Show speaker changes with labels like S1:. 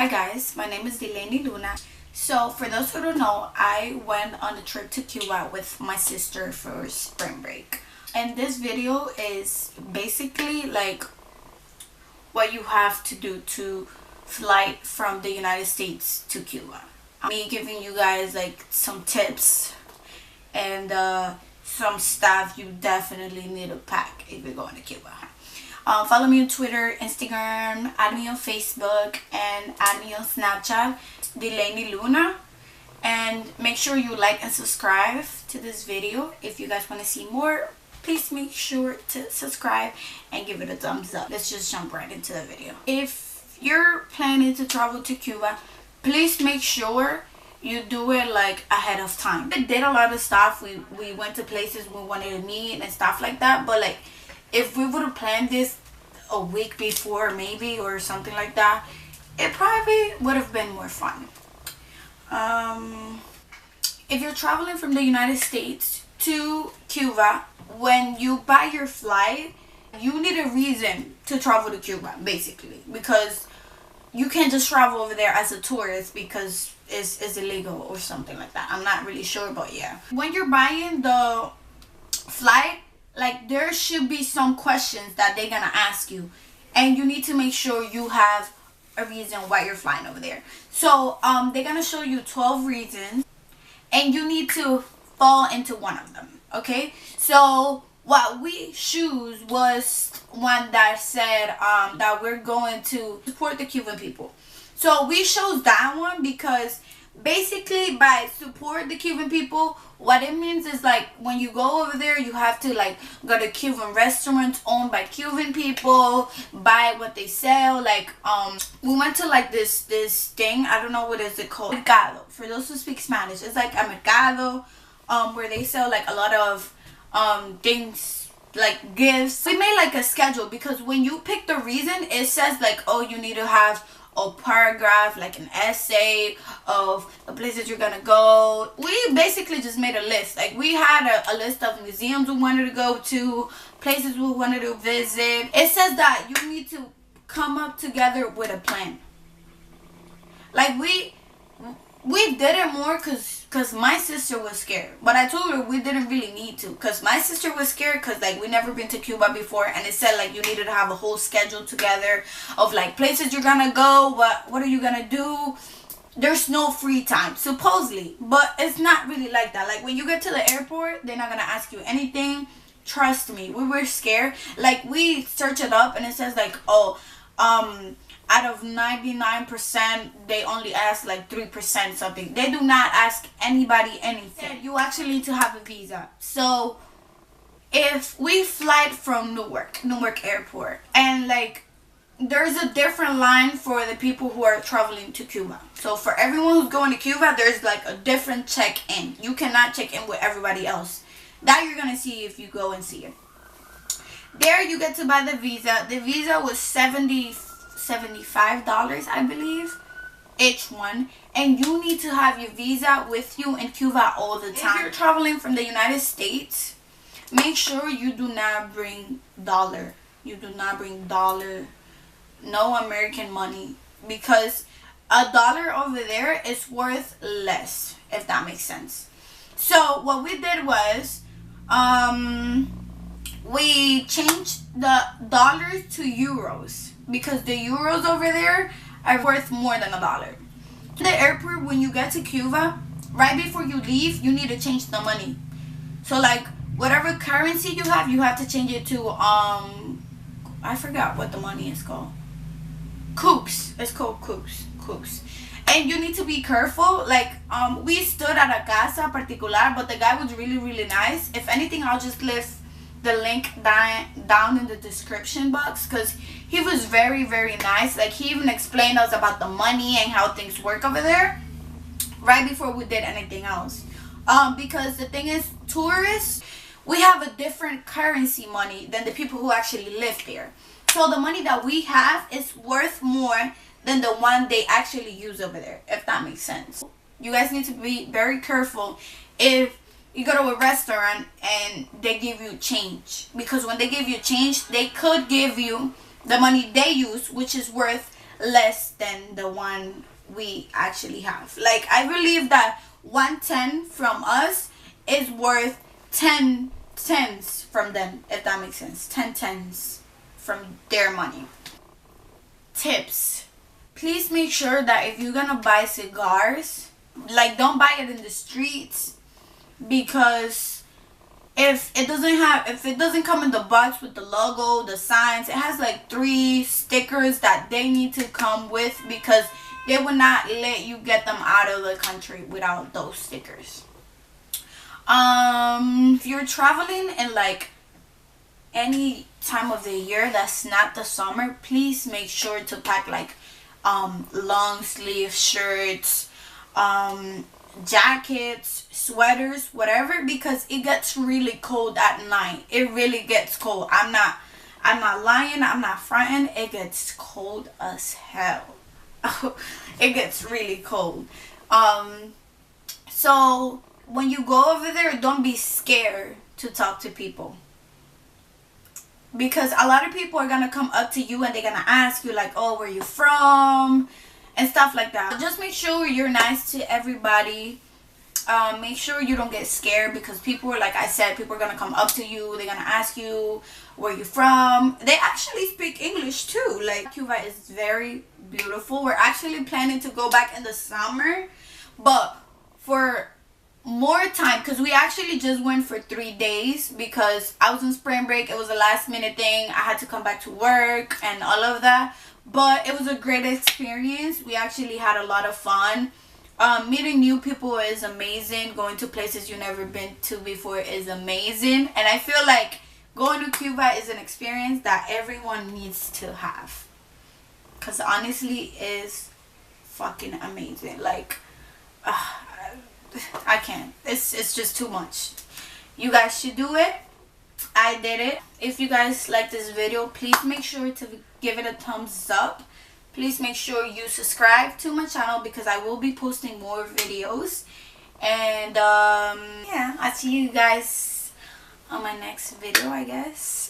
S1: Hi guys, my name is Delaney Luna. So for those who don't know, I went on a trip to Cuba with my sister for spring break. And this video is basically like what you have to do to fly from the United States to Cuba. Me giving you guys like some tips and some stuff you definitely need to pack if you're going to Cuba. Follow me on Twitter, Instagram, add me on Facebook, and add me on Snapchat, Delaney Luna. And make sure you like and subscribe to this video. If you guys want to see more, please make sure to subscribe and give it a thumbs up. Let's just jump right into the video. If you're planning to travel to Cuba, please make sure you do it like ahead of time. We did a lot of stuff. We went to places we wanted to meet and stuff like that, but like if we would have planned this a week before maybe or something like that, it probably would have been more fun. If you're traveling from the United States to Cuba, when you buy your flight, you need a reason to travel to Cuba, basically, because you can't just travel over there as a tourist because it's illegal or something like that. I'm not really sure, but yeah. When you're buying the flight, like there should be some questions that they're gonna ask you, and you need to make sure you have a reason why you're flying over there. So they're gonna show you 12 reasons, and you need to fall into one of them. Okay, so what we choose was one that said that we're going to support the Cuban people. So we chose that one because basically by support the Cuban people, what it means is like when you go over there, you have to like go to Cuban restaurants owned by Cuban people, buy what they sell. Like we went to like this thing, I don't know what is it called, mercado. For those who speak Spanish, it's like a mercado where they sell like a lot of things like gifts. We made like a schedule because when you pick the reason, it says like, oh, you need to have a paragraph, like an essay of the places you're gonna go. We basically just made a list. Like we had a list of museums we wanted to go to, places we wanted to visit. It says that you need to come up together with a plan. Like we did it more because my sister was scared, but I told her we didn't really need to because my sister was scared because like we never been to Cuba before, and it said like you needed to have a whole schedule together of like places you're gonna go, what are you gonna do. There's no free time supposedly, but it's not really like that. Like when you get to the airport, they're not gonna ask you anything. Trust me, we were scared. Like we searched it up and it says like, oh, out of 99%, they only ask like 3% something. They do not ask anybody anything. You actually need to have a visa. So if we fly from Newark airport, and like there's a different line for the people who are traveling to Cuba. So for everyone who's going to Cuba, there's like a different check-in. You cannot check in with everybody else. That you're gonna see if you go and see it. There you get to buy the visa. The visa was $75, I believe, each one, and you need to have your visa with you in Cuba all the time. If you're traveling from the United States, make sure you do not bring dollar. You do not bring dollar, no American money, because a dollar over there is worth less, if that makes sense. So what we did was we changed the dollars to euros, because the euros over there are worth more than a dollar. The airport, when you get to Cuba, right before you leave, you need to change the money. So like whatever currency you have to change it to I forgot what the money is called. Coops. It's called coops. And you need to be careful. Like we stood at a casa particular, but the guy was really, really nice. If anything, I'll just leave the link down in the description box because he was very, very nice. Like he even explained us about the money and how things work over there right before we did anything else. Because the thing is, tourists, we have a different currency money than the people who actually live there. So the money that we have is worth more than the one they actually use over there, if that makes sense. You guys need to be very careful if you go to a restaurant and they give you change, because when they give you change, they could give you the money they use, which is worth less than the one we actually have. Like, I believe that 110 from us is worth 10 tens from them, if that makes sense. 10 tens from their money. Tips: please make sure that if you're gonna buy cigars, like, don't buy it in the streets, because if it doesn't come in the box with the logo, the signs, it has like 3 stickers that they need to come with, because they will not let you get them out of the country without those stickers. If you're traveling in like any time of the year that's not the summer, please make sure to pack like long sleeve shirts, jackets, sweaters, whatever, because it gets really cold at night. It really gets cold. I'm not lying, I'm not fronting. It gets cold as hell. It gets really cold. So when you go over there, don't be scared to talk to people, because a lot of people are gonna come up to you and they're gonna ask you like, oh, where you from, and stuff like that. Just make sure you're nice to everybody. Make sure you don't get scared, because people are, like I said, people are gonna come up to you, they're gonna ask you where you from. They actually speak English too. Like, Cuba is very beautiful. We're actually planning to go back in the summer, but for more time, because we actually just went for 3 days, because I was on spring break. It was a last minute thing. I had to come back to work and all of that, but it was a great experience. We actually had a lot of fun. Meeting new people is amazing. Going to places you've never been to before is amazing, and I feel like going to Cuba is an experience that everyone needs to have, because honestly is fucking amazing. Like, I can't. It's just too much. You guys should do it. I did it. If you guys like this video, please make sure to give it a thumbs up. Please make sure you subscribe to my channel, because I will be posting more videos. And yeah, I'll see you guys on my next video, I guess.